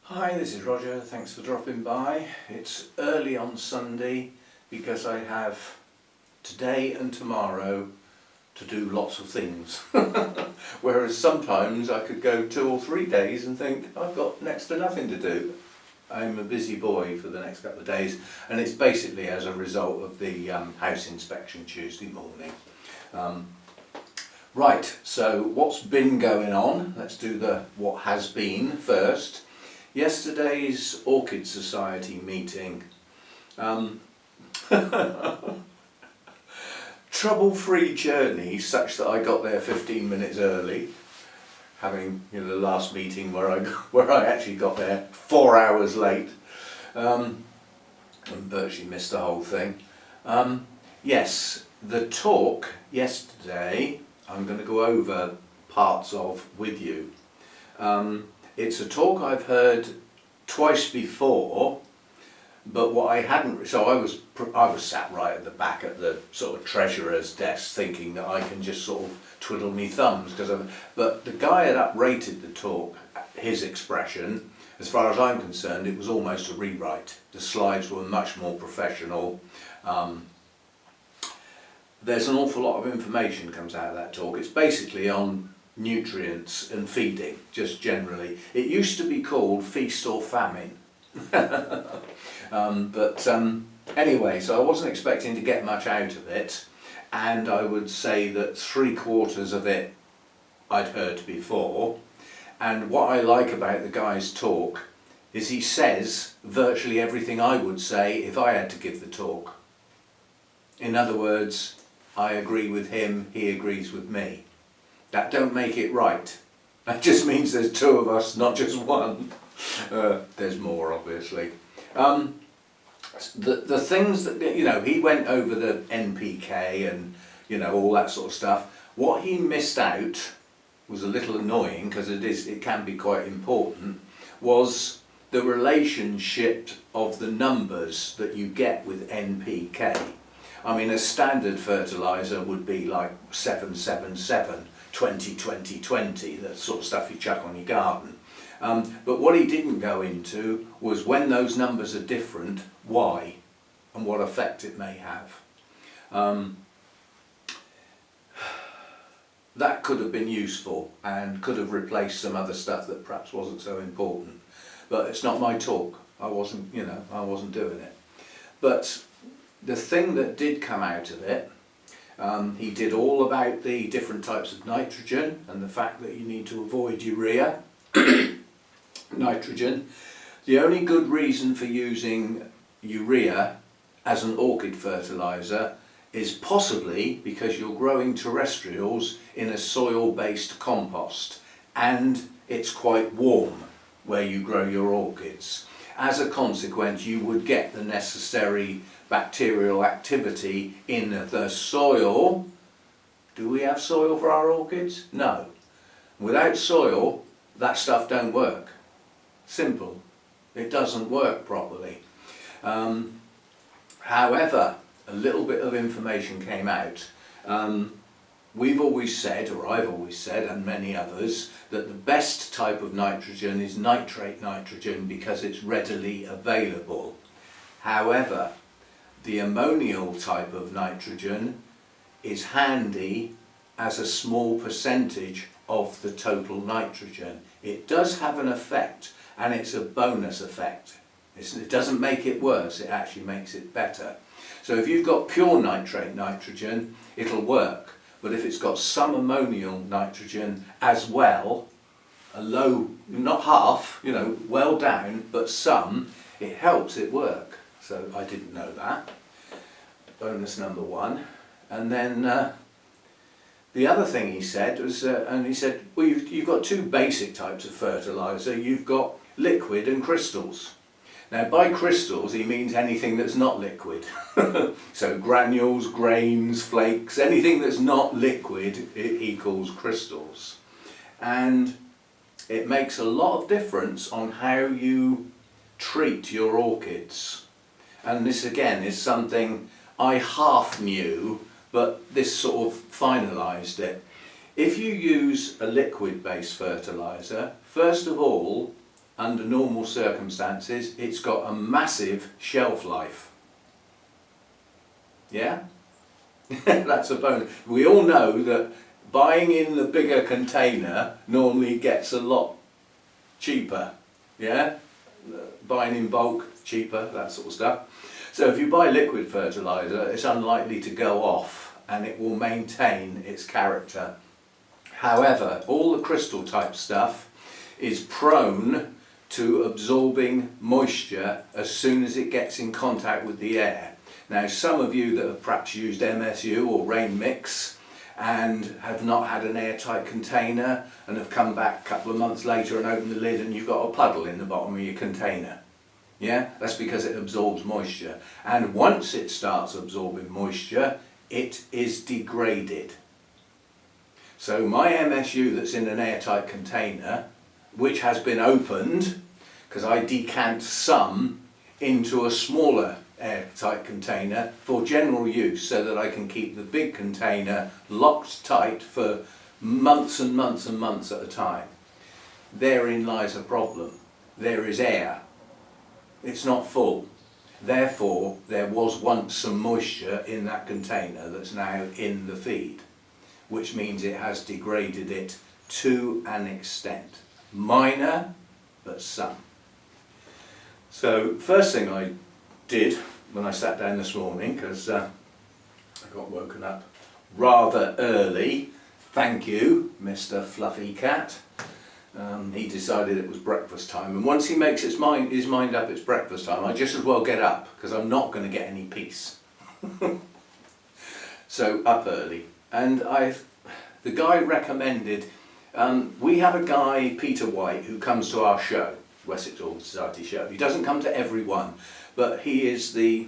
Hi, this is Roger, thanks for dropping by. It's early on Sunday because I have today and tomorrow to do lots of things. Whereas sometimes I could go 2 or 3 days and think I've got next to nothing to do. I'm a busy boy for the next couple of days, and it's basically as a result of the house inspection Tuesday morning. Right, so what's been going on? Let's do the what has been first. Yesterday's Orchid Society meeting. Trouble-free journey such that I got there 15 minutes early, having the last meeting where I actually got there 4 hours late, and virtually missed the whole thing. Yes, the talk yesterday I'm going to go over parts of with you. It's a talk I've heard twice before, but what I hadn't, so I was sat right at the back at the sort of treasurer's desk thinking that I can just sort of twiddle me thumbs, but the guy had uprated the talk, his expression, as far as I'm concerned, it was almost a rewrite. The slides were much more professional. There's an awful lot of information comes out of that talk. It's basically on nutrients and feeding, just generally. It used to be called Feast or Famine. Anyway, so I wasn't expecting to get much out of it, and I would say that 3/4 of it I'd heard before. And what I like about the guy's talk is he says virtually everything I would say if I had to give the talk. In other words, I agree with him, he agrees with me. That don't make it right. That just means there's 2 of us, not just one. There's more, obviously. The things that, he went over the NPK and, all that sort of stuff. What he missed out was a little annoying, because it can be quite important, was the relationship of the numbers that you get with NPK. I mean, a standard fertiliser would be like 777. 20-20-20, that sort of stuff you chuck on your garden. But what he didn't go into was when those numbers are different, why, and what effect it may have. That could have been useful and could have replaced some other stuff that perhaps wasn't so important. But it's not my talk. I wasn't doing it. But the thing that did come out of it, he did all about the different types of nitrogen and the fact that you need to avoid urea nitrogen. The only good reason for using urea as an orchid fertiliser is possibly because you're growing terrestrials in a soil-based compost and it's quite warm where you grow your orchids. As a consequence, you would get the necessary bacterial activity in the soil. Do we have soil for our orchids? No. Without soil, that stuff don't work. Simple. It doesn't work properly. However, a little bit of information came out. We've always said, or I've always said, and many others, that the best type of nitrogen is nitrate nitrogen because it's readily available. However, the ammonial type of nitrogen is handy as a small percentage of the total nitrogen. It does have an effect, and it's a bonus effect. It doesn't make it worse, it actually makes it better. So if you've got pure nitrate nitrogen, it'll work. But if it's got some ammonial nitrogen as well, a low, not half, well down, but some, it helps it work. So I didn't know that. Bonus number 1. And then the other thing he said was, well, you've got 2 basic types of fertiliser. You've got liquid and crystals. Now, by crystals, he means anything that's not liquid. So granules, grains, flakes, anything that's not liquid, he calls crystals. And it makes a lot of difference on how you treat your orchids. And this, again, is something I half knew, but this sort of finalised it. If you use a liquid-based fertiliser, first of all, under normal circumstances, it's got a massive shelf life. Yeah? That's a bonus. We all know that buying in the bigger container normally gets a lot cheaper. Yeah? Buying in bulk, cheaper, that sort of stuff. So if you buy liquid fertiliser, it's unlikely to go off and it will maintain its character. However, all the crystal type stuff is prone to absorbing moisture as soon as it gets in contact with the air. Now, some of you that have perhaps used MSU or rain mix and have not had an airtight container and have come back a couple of months later and opened the lid and you've got a puddle in the bottom of your container. Yeah, that's because it absorbs moisture, and once it starts absorbing moisture, it is degraded. So my MSU that's in an airtight container, which has been opened, because I decant some into a smaller airtight container for general use so that I can keep the big container locked tight for months and months and months at a time. Therein lies a problem. There is air. It's not full. Therefore, there was once some moisture in that container that's now in the feed, which means it has degraded it to an extent. Minor, but some. So, first thing I did when I sat down this morning, because I got woken up rather early, thank you, Mr. Fluffy Cat. He decided it was breakfast time, and once he makes his mind up it's breakfast time, I just as well get up, because I'm not going to get any peace. So up early, and the guy recommended, we have a guy, Peter White, who comes to our show, Wessex Orchid Society show. He doesn't come to every one, but he is the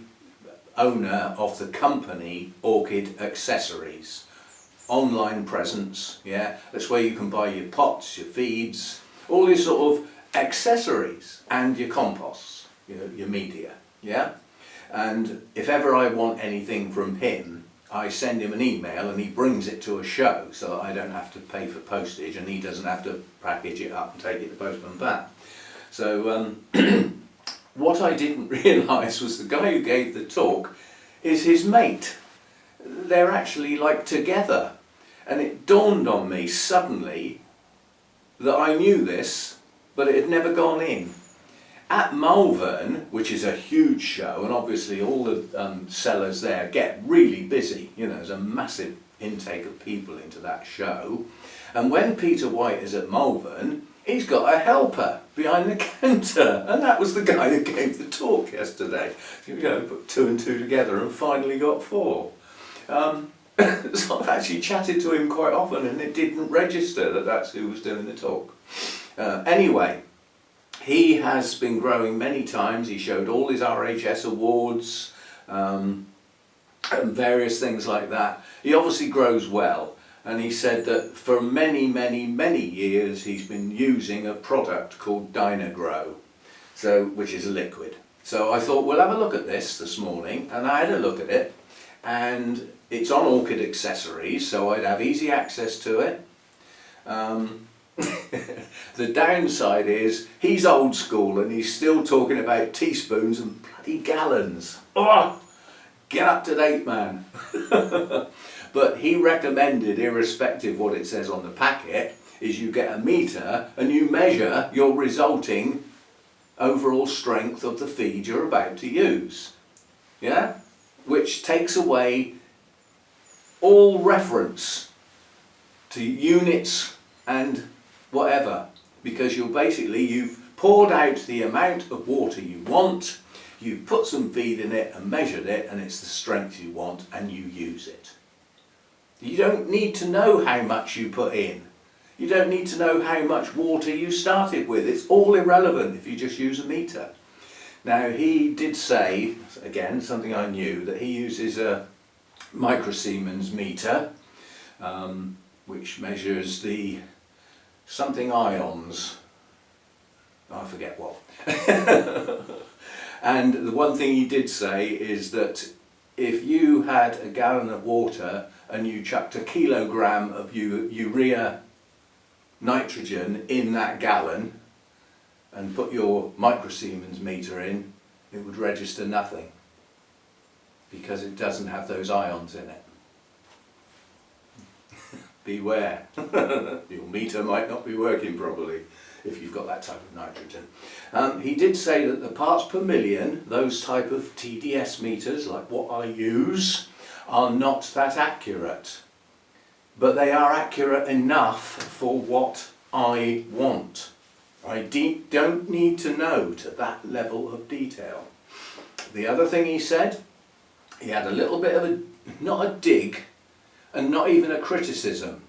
owner of the company Orchid Accessories. Online presence, yeah, that's where you can buy your pots, your feeds, all these sort of accessories, and your composts, your media, yeah. And if ever I want anything from him, I send him an email and he brings it to a show, so that I don't have to pay for postage and he doesn't have to package it up and take it to postman back. So what I didn't realise was the guy who gave the talk is his mate. They're actually like together, and it dawned on me suddenly that I knew this, but it had never gone in. At Malvern, which is a huge show, and obviously all the sellers there get really busy, there's a massive intake of people into that show, and when Peter White is at Malvern, he's got a helper behind the counter, and that was the guy that gave the talk yesterday. Put two and two together and finally got four. So I've actually chatted to him quite often, and it didn't register that that's who was doing the talk. Anyway, he has been growing many times. He showed all his RHS awards and various things like that. He obviously grows well, and he said that for many, many, many years he's been using a product called Dynagrow, which is a liquid. So I thought, we'll have a look at this morning, and I had a look at it, and it's on Orchid Accessories, so I'd have easy access to it. The downside is he's old school and he's still talking about teaspoons and bloody gallons. Oh, get up to date, man. But he recommended, irrespective of what it says on the packet, is you get a meter and you measure your resulting overall strength of the feed you're about to use. Yeah? Which takes away all reference to units and whatever, because you've poured out the amount of water you want, you've put some feed in it and measured it, and it's the strength you want, and you use it. You don't need to know how much you put in. You don't need to know how much water you started with. It's all irrelevant if you just use a meter. Now, he did say, again, something I knew, that he uses a microsiemens meter, which measures the something ions. I forget what. And the one thing he did say is that if you had a gallon of water and you chucked a kilogram of urea nitrogen in that gallon and put your microsiemens meter in, it would register nothing because it doesn't have those ions in it. Beware, your meter might not be working properly if you've got that type of nitrogen. He did say that the parts per million, those type of TDS meters, like what I use, are not that accurate. But they are accurate enough for what I want. I don't need to know to that level of detail. The other thing he said, he had a little bit of a, not a dig, and not even a criticism,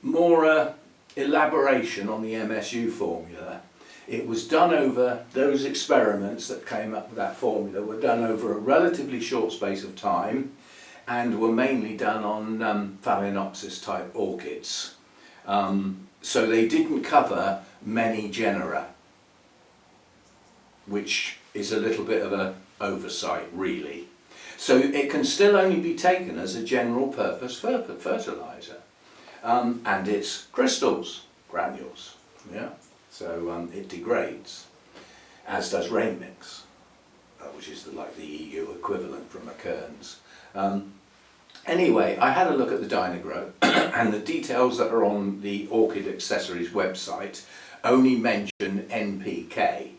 more a elaboration on the MSU formula. It was done over, those experiments that came up with that formula were done over a relatively short space of time and were mainly done on Phalaenopsis type orchids. So they didn't cover many genera, which is a little bit of an oversight really. So it can still only be taken as a general purpose fertiliser. And it's crystals, granules, yeah. So it degrades, as does rain mix, which is like the EU equivalent from a Kearns. Anyway, I had a look at the Dynagrow, and the details that are on the Orchid Accessories website only mention NPK.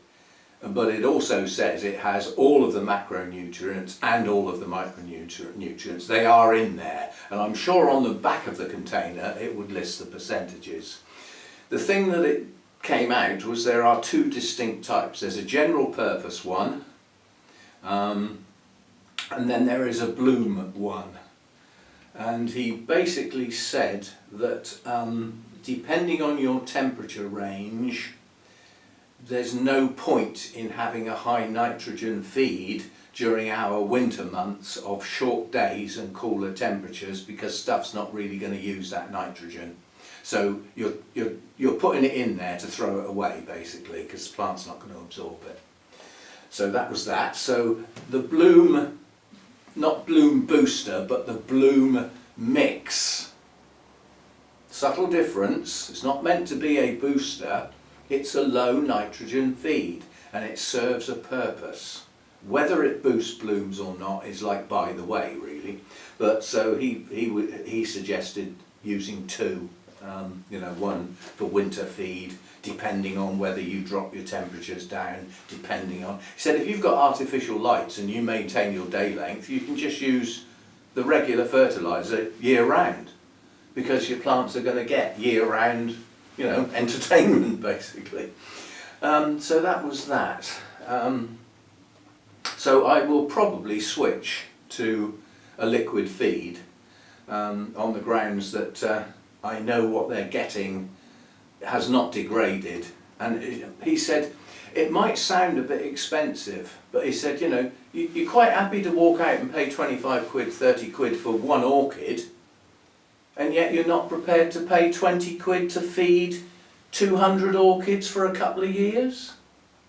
But it also says it has all of the macronutrients and all of the micronutrients. They are in there, and I'm sure on the back of the container it would list the percentages. The thing that it came out was there are two distinct types. There's a general purpose one, and then there is a bloom one. And he basically said that depending on your temperature range, there's no point in having a high nitrogen feed during our winter months of short days and cooler temperatures, because stuff's not really going to use that nitrogen. So you're putting it in there to throw it away basically, because the plant's not going to absorb it. So that was that. So the bloom, not bloom booster, but the bloom mix. Subtle difference. It's not meant to be a booster. It's a low nitrogen feed, and it serves a purpose. Whether it boosts blooms or not is like by the way really. But so he suggested using two, one for winter feed, depending on whether you drop your temperatures down, depending on. He said if you've got artificial lights and you maintain your day length, you can just use the regular fertiliser year round, because your plants are going to get year round, entertainment basically. So that was that. So I will probably switch to a liquid feed on the grounds that I know what they're getting has not degraded. And he said it might sound a bit expensive, but he said, you're quite happy to walk out and pay 25 quid, 30 quid for one orchid, and yet you're not prepared to pay 20 quid to feed 200 orchids for a couple of years?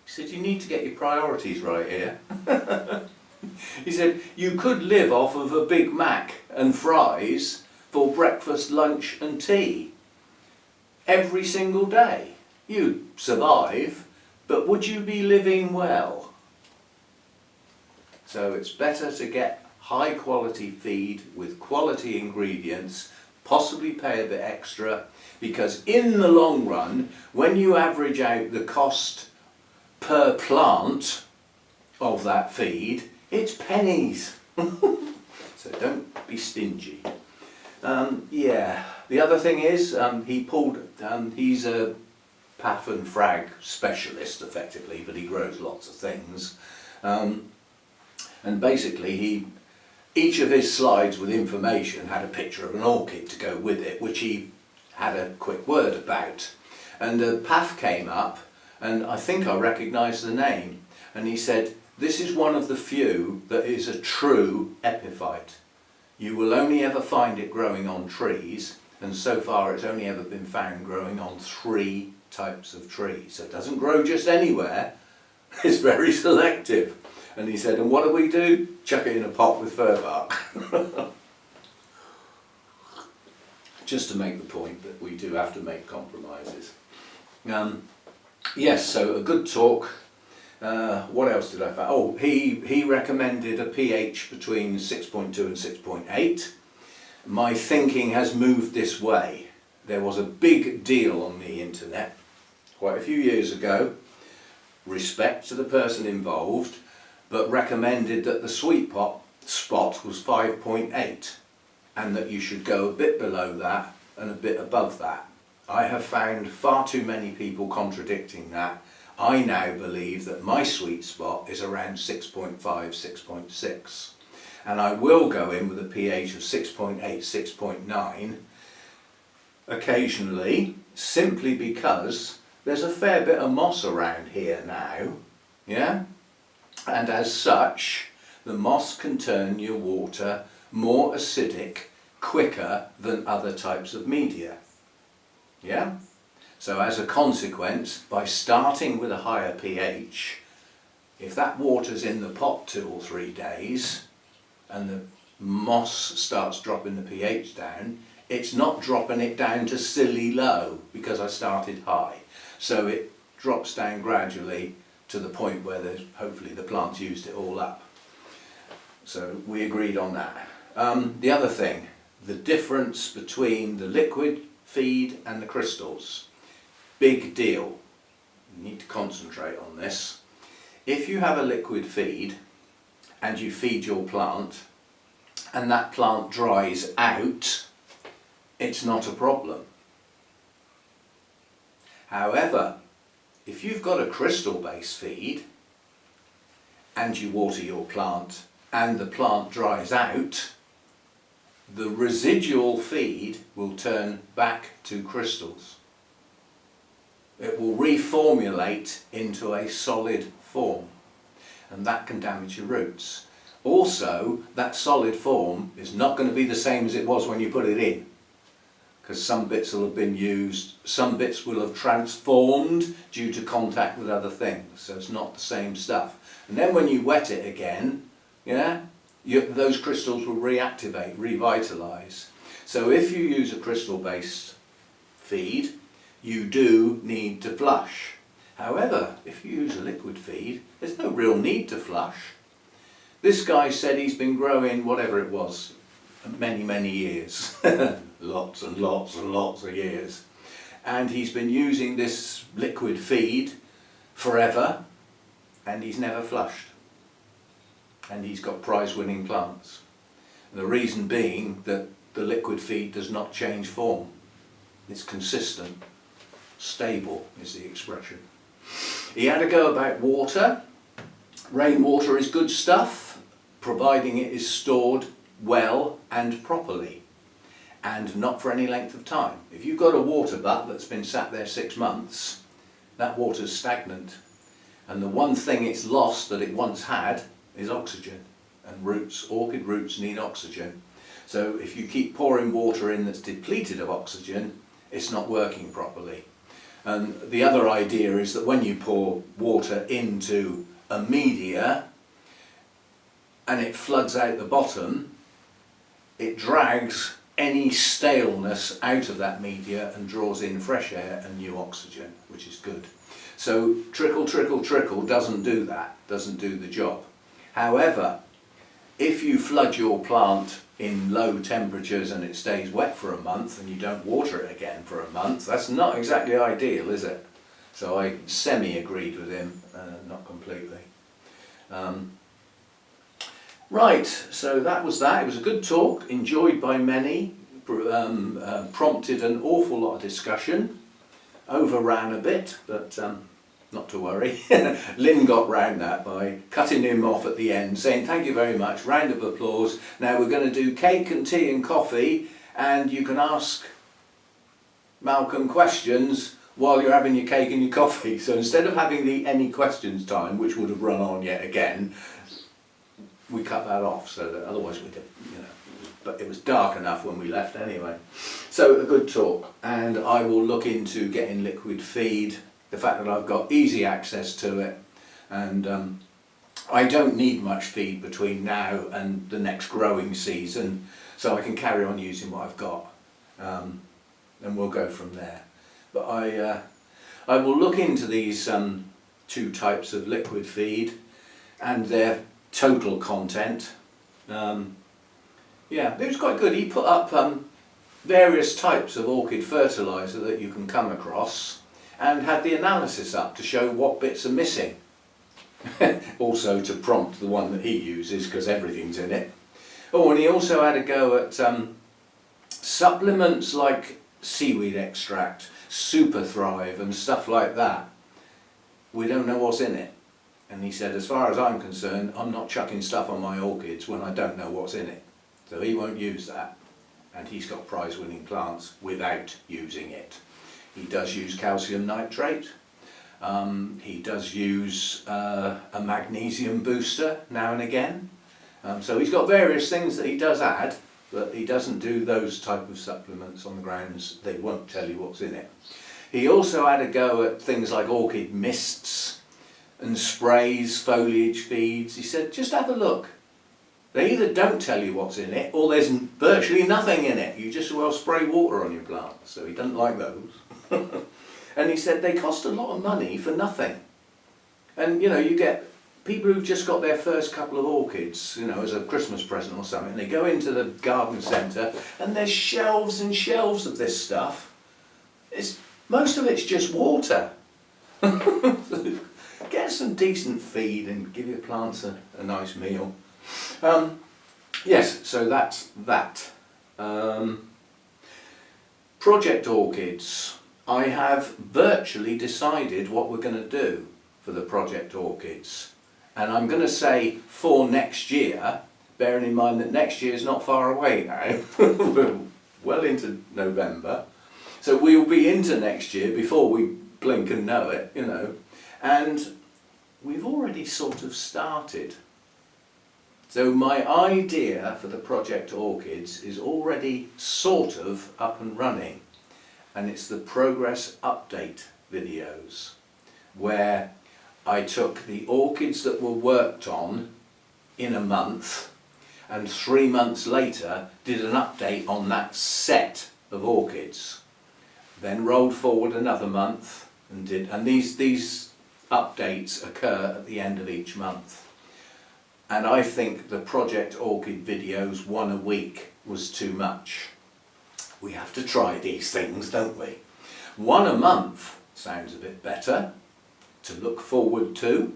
He said, you need to get your priorities right here. He said, you could live off of a Big Mac and fries for breakfast, lunch and tea every single day. You'd survive, but would you be living well? So it's better to get high quality feed with quality ingredients, possibly pay a bit extra, because in the long run, when you average out the cost per plant of that feed, it's pennies. So don't be stingy. Yeah, the other thing is he's a path and frag specialist effectively, but he grows lots of things. And basically each of his slides with information had a picture of an orchid to go with it, which he had a quick word about. And a path came up, and I think I recognised the name. And he said, this is one of the few that is a true epiphyte. You will only ever find it growing on trees, and so far it's only ever been found growing on 3 types of trees. So it doesn't grow just anywhere, it's very selective. And he said, and what do? Chuck it in a pot with fir bark. Just to make the point that we do have to make compromises. Yes, so a good talk. What else did I find? Oh, he recommended a pH between 6.2 and 6.8. My thinking has moved this way. There was a big deal on the internet quite a few years ago, respect to the person involved, but recommended that the sweet spot was 5.8 and that you should go a bit below that and a bit above that. I have found far too many people contradicting that. I now believe that my sweet spot is around 6.5, 6.6. And I will go in with a pH of 6.8, 6.9 occasionally, simply because there's a fair bit of moss around here now, yeah? And as such, the moss can turn your water more acidic quicker than other types of media, yeah? So as a consequence, by starting with a higher pH, if that water's in the pot 2 or 3 days, and the moss starts dropping the pH down, it's not dropping it down to silly low because I started high. So it drops down gradually to the point where there's, hopefully the plant's used it all up. So we agreed on that. The other thing, the difference between the liquid feed and the crystals. Big deal. You need to concentrate on this. If you have a liquid feed and you feed your plant and that plant dries out, it's not a problem. However, if you've got a crystal-based feed and you water your plant and the plant dries out, the residual feed will turn back to crystals. It will reformulate into a solid form, and that can damage your roots. Also, that solid form is not going to be the same as it was when you put it in, because some bits will have been used, some bits will have transformed due to contact with other things, so it's not the same stuff. And then when you wet it again, yeah, those crystals will reactivate, revitalise. So if you use a crystal-based feed, you do need to flush. However, if you use a liquid feed, there's no real need to flush. This guy said he's been growing whatever it was, many years. Lots and lots and lots of years. And he's been using this liquid feed forever, and he's never flushed. And he's got prize-winning plants. And the reason being that the liquid feed does not change form. It's consistent, stable is the expression. He had a go about water. Rainwater is good stuff, providing it is stored well and properly, and not for any length of time. If you've got a water butt that's been sat there 6 months, that water's stagnant, and the one thing it's lost that it once had is oxygen, and roots, orchid roots need oxygen. So if you keep pouring water in that's depleted of oxygen, it's not working properly. And the other idea is that when you pour water into a media and it floods out the bottom, it drags any staleness out of that media and draws in fresh air and new oxygen, which is good. So trickle, trickle, trickle doesn't do that, doesn't do the job. However, if you flood your plant in low temperatures and it stays wet for a month and you don't water it again for a month, that's not exactly ideal, is it? So I semi-agreed with him, not completely. Right, so that was that. It was a good talk, enjoyed by many, prompted an awful lot of discussion, overran a bit, but not to worry. Lynn got round that by cutting him off at the end, saying thank you very much, round of applause. Now we're going to do cake and tea and coffee, and you can ask Malcolm questions while you're having your cake and your coffee. So instead of having the any questions time, which would have run on yet again, we cut that off, so that otherwise we'd have, but it was dark enough when we left anyway. So a good talk, and I will look into getting liquid feed, the fact that I've got easy access to it, and I don't need much feed between now and the next growing season, so I can carry on using what I've got, and we'll go from there. But I will look into these two types of liquid feed and their total content. Yeah, it was quite good. He put up various types of orchid fertiliser that you can come across and had the analysis up to show what bits are missing. Also to prompt the one that he uses, because everything's in it. Oh, and he also had a go at supplements like seaweed extract, Super Thrive and stuff like that. We don't know what's in it. And he said, as far as I'm concerned, I'm not chucking stuff on my orchids when I don't know what's in it. So he won't use that. And he's got prize-winning plants without using it. He does use calcium nitrate. He does use a magnesium booster now and again. So he's got various things that he does add, but he doesn't do those type of supplements on the grounds they won't tell you what's in it. He also had a go at things like orchid mists and sprays, foliage feeds. He said, just have a look. They either don't tell you what's in it, or there's virtually nothing in it. You just as well spray water on your plants. So he doesn't like those. And he said they cost a lot of money for nothing. And you know, you get people who've just got their first couple of orchids, you know, as a Christmas present or something. They go into the garden centre and there's shelves and shelves of this stuff. Most of it's just water. Get some decent feed and give your plants a nice meal. Yes, so that's that. Project Orchids. I have virtually decided what we're going to do for the Project Orchids. And I'm going to say for next year, bearing in mind that next year is not far away now. We're well into November. So we'll be into next year before we blink and know it, you know. And we've already sort of started. So my idea for the Project Orchids is already sort of up and running. And it's the progress update videos, where I took the orchids that were worked on in a month and 3 months later did an update on that set of orchids. Then rolled forward another month and these updates occur at the end of each month. And I think the Project Orchid videos, 1 a week, was too much. We have to try these things, don't we? 1 a month sounds a bit better to look forward to.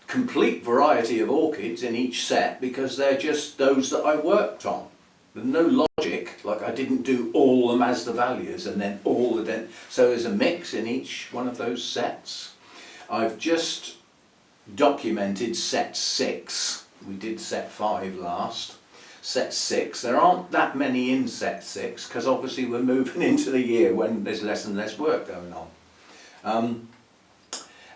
Complete variety of orchids in each set, because they're just those that I worked on. There's no logic, like I didn't do all the Masdevallias and then all the so there's a mix in each one of those sets. I've just documented set 6. We did set 5 last. Set 6, there aren't that many in set 6 because obviously we're moving into the year when there's less and less work going on.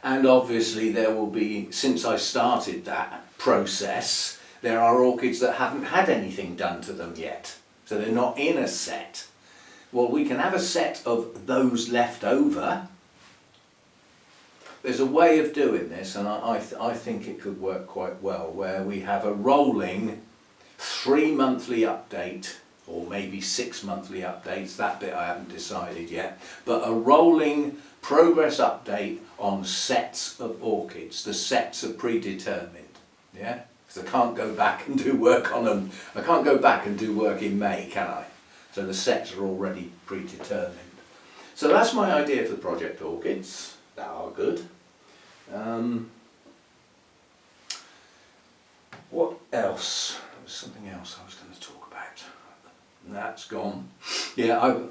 And obviously there will be, since I started that process, there are orchids that haven't had anything done to them yet. So they're not in a set. Well, we can have a set of those left over. There's a way of doing this, and I think it could work quite well, where we have a rolling 3 monthly update, or maybe 6 monthly updates, that bit I haven't decided yet, but a rolling progress update on sets of orchids. The sets are predetermined, yeah? Because I can't go back and do work on them. I can't go back and do work in May, can I? So the sets are already predetermined. So that's my idea for the Project Orchids. That are good. What else? There was something else I was going to talk about. That's gone. Yeah,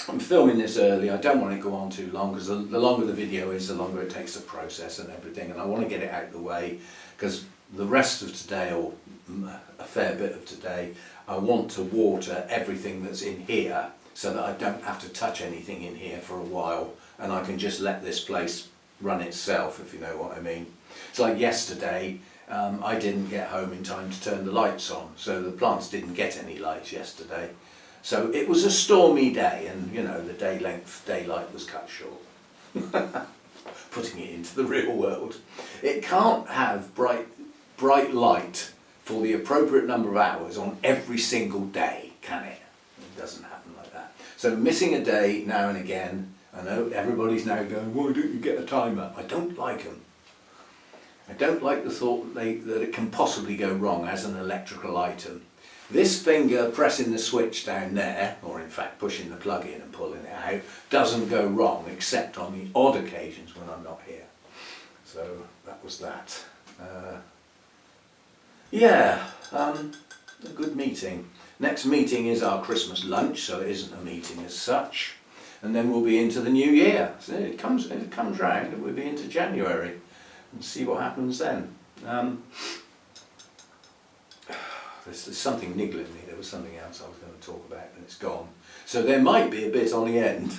I'm filming this early. I don't want it to go on too long, because the longer the video is, the longer it takes to process and everything, and I want to get it out of the way, because the rest of today, or a fair bit of today, I want to water everything that's in here so that I don't have to touch anything in here for a while, and I can just let this place run itself, if you know what I mean. It's like yesterday, I didn't get home in time to turn the lights on, so the plants didn't get any lights yesterday. So it was a stormy day, and you know, the daylight was cut short. Putting it into the real world. It can't have bright light for the appropriate number of hours on every single day, can it? It doesn't happen like that. So missing a day now and again, I know everybody's now going, why don't you get a timer? I don't like them. I don't like the thought that it can possibly go wrong as an electrical item. This finger pressing the switch down there, or in fact pushing the plug in and pulling it out, doesn't go wrong except on the odd occasions when I'm not here. So that was that. A good meeting. Next meeting is our Christmas lunch, so it isn't a meeting as such. And then we'll be into the new year. So it comes round and we'll be into January and see what happens then. There's something niggling me. There was something else I was going to talk about and it's gone. So there might be a bit on the end.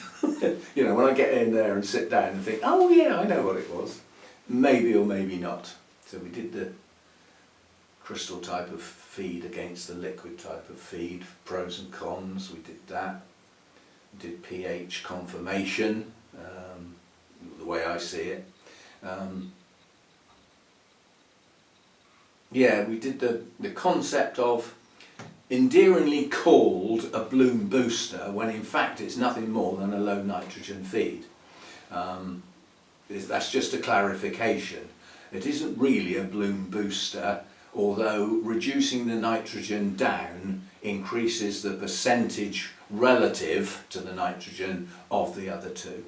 You know, when I get in there and sit down and think, oh yeah, I know what it was. Maybe or maybe not. So we did the crystal type of feed against the liquid type of feed, pros and cons, we did that. We did pH confirmation, the way I see it. We did the concept of endearingly called a bloom booster when in fact it's nothing more than a low nitrogen feed. That's just a clarification. It isn't really a bloom booster, although reducing the nitrogen down increases the percentage relative to the nitrogen of the other two.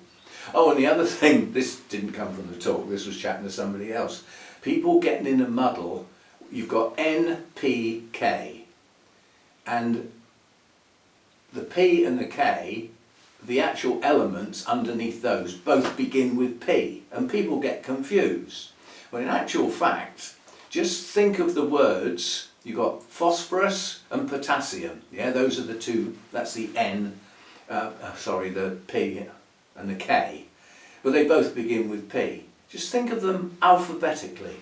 Oh, and the other thing, this didn't come from the talk, this was chatting to somebody else. People getting in a muddle, you've got N, P, K, and the P and the K, the actual elements underneath those both begin with P, and people get confused. Well, in actual fact, just think of the words, you've got phosphorus and potassium, yeah, those are the two, that's the N, the P and the K, but they both begin with P. Just think of them alphabetically.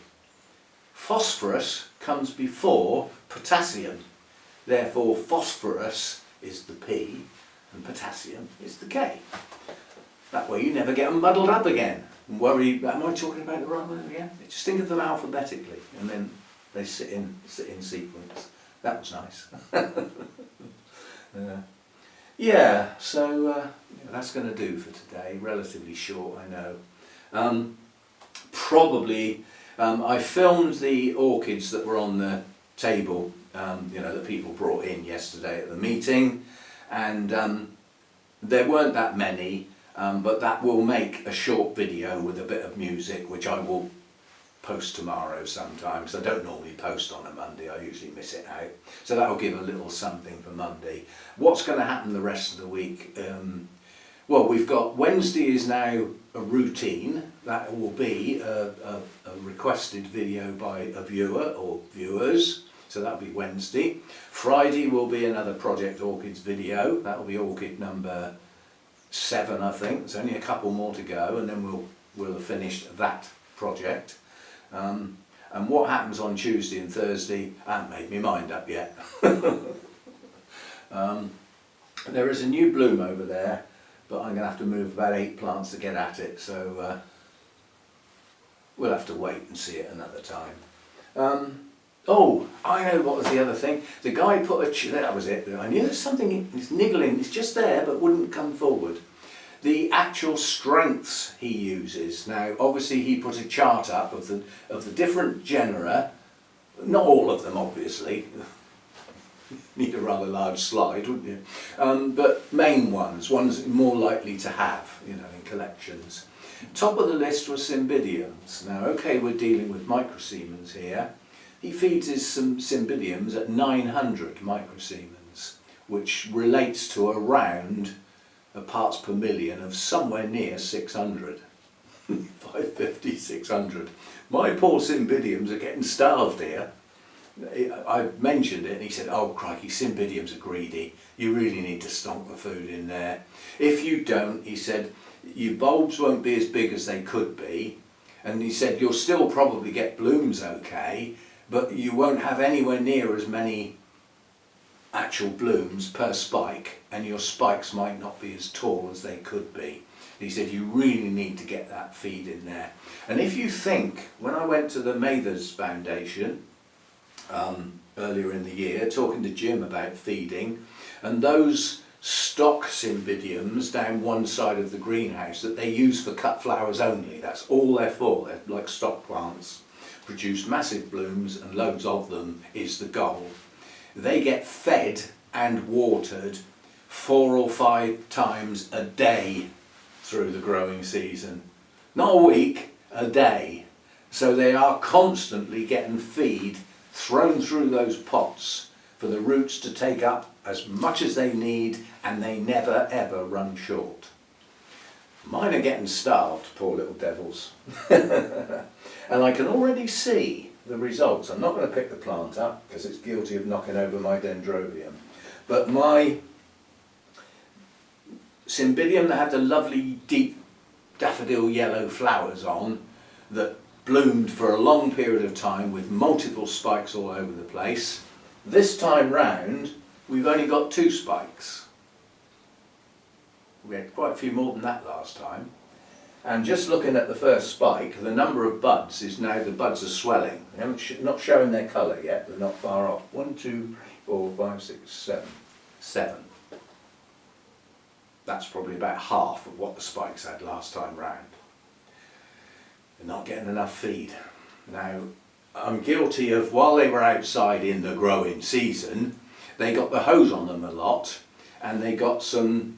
Phosphorus comes before potassium, therefore phosphorus is the P and potassium is the K. That way you never get them muddled up again and worry, am I talking about the wrong one again? Just think of them alphabetically and then they sit in sequence. That was nice. That's going to do for today. Relatively short, I know. I filmed the orchids that were on the table, that people brought in yesterday at the meeting, and there weren't that many, but that will make a short video with a bit of music, which I will post tomorrow sometime, because I don't normally post on a Monday, I usually miss it out. So that'll give a little something for Monday. What's going to happen the rest of the week? We've got Wednesday is now a routine. That will be a requested video by a viewer or viewers, so that'll be Wednesday. Friday will be another Project Orchids video. That'll be orchid number 7, I think. There's only a couple more to go, and then we'll have finished that project. And what happens on Tuesday and Thursday, I haven't made my mind up yet. There is a new bloom over there, but I'm going to have to move about 8 plants to get at it, so we'll have to wait and see it another time. I know what was the other thing. The guy put that was it. I knew there's something, it's niggling, it's just there but wouldn't come forward. The actual strengths he uses. Now, obviously he put a chart up of the different genera, not all of them obviously, need a rather large slide, wouldn't you? But main ones more likely to have, in collections. Top of the list was Cymbidiums. Now, okay, we're dealing with microsiemens here. He feeds his Cymbidiums at 900 microsiemens, which relates to around parts per million of somewhere near 600. 550, 600. My poor Cymbidiums are getting starved here. I mentioned it and he said, oh crikey, Cymbidiums are greedy. You really need to stomp the food in there. If you don't, he said, your bulbs won't be as big as they could be. And he said, you'll still probably get blooms okay, but you won't have anywhere near as many actual blooms per spike, and your spikes might not be as tall as they could be. He said you really need to get that feed in there. And if you think, when I went to the Mathers Foundation earlier in the year, talking to Jim about feeding, and those stock Cymbidiums down one side of the greenhouse that they use for cut flowers only. That's all they're for. They're like stock plants. Produce massive blooms and loads of them is the goal. They get fed and watered 4 or 5 times a day through the growing season. Not a week, a day. So they are constantly getting feed thrown through those pots for the roots to take up as much as they need, and they never ever run short. Mine are getting starved, poor little devils. And I can already see the results. I'm not going to pick the plant up because it's guilty of knocking over my dendrobium. But my Cymbidium that had the lovely deep daffodil yellow flowers on, that bloomed for a long period of time with multiple spikes all over the place. This time round we've only got 2 spikes. We had quite a few more than that last time. And just looking at the first spike, the number of buds is now, the buds are swelling. They haven't not showing their colour yet, they're not far off. 1, 2, 4, 5, 6, 7. 7. That's probably about half of what the spikes had last time round. They're not getting enough feed. Now, I'm guilty of, while they were outside in the growing season, they got the hose on them a lot, and they got some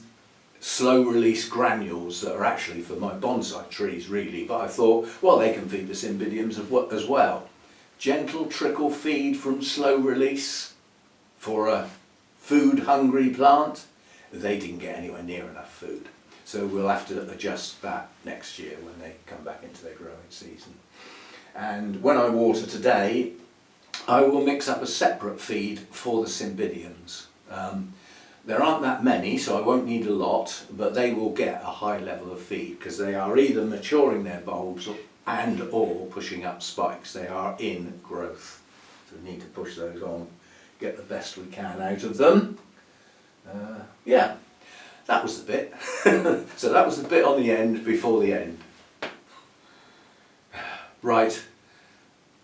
slow release granules that are actually for my bonsai trees really, but I thought, well, they can feed the Cymbidiums as well. Gentle trickle feed from slow release for a food hungry plant. They didn't get anywhere near enough food. So we'll have to adjust that next year when they come back into their growing season. And when I water today, I will mix up a separate feed for the Cymbidiums. There aren't that many, so I won't need a lot, but they will get a high level of feed because they are either maturing their bulbs and or pushing up spikes. They are in growth. So we need to push those on, get the best we can out of them. Yeah, that was the bit. So that was the bit on the end before the end. Right,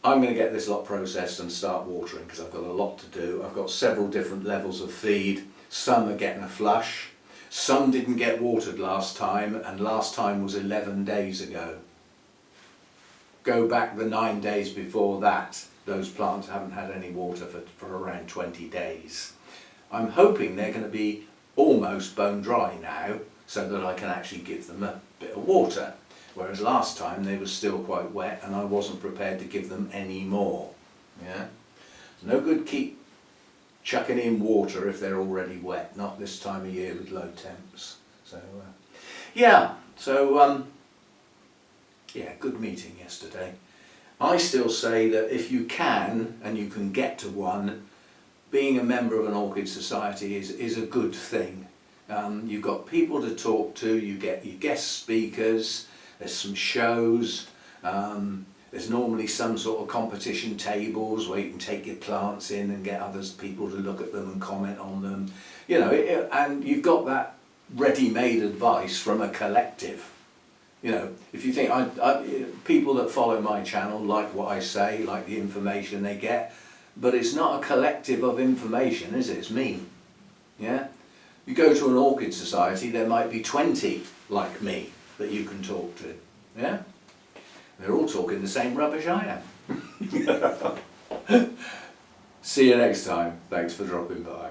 I'm going to get this lot processed and start watering because I've got a lot to do. I've got several different levels of feed. Some are getting a flush, some didn't get watered last time, and last time was 11 days ago. Go back the 9 days before that, those plants haven't had any water for around 20 days. I'm hoping they're going to be almost bone dry now, so that I can actually give them a bit of water. Whereas last time they were still quite wet and I wasn't prepared to give them any more. Yeah? It's no good keep chucking in water if they're already wet, not this time of year with low temps. So yeah, good meeting yesterday. I still say that if you can, and you can get to one, being a member of an Orchid Society is a good thing. You've got people to talk to, you get your guest speakers, there's some shows, there's normally some sort of competition tables where you can take your plants in and get people to look at them and comment on them. You know, and you've got that ready-made advice from a collective. You know, if you think, people that follow my channel like what I say, like the information they get, but it's not a collective of information, is it? It's me. Yeah? You go to an Orchid Society, there might be 20 like me that you can talk to. Yeah? They're all talking the same rubbish I am. See you next time. Thanks for dropping by.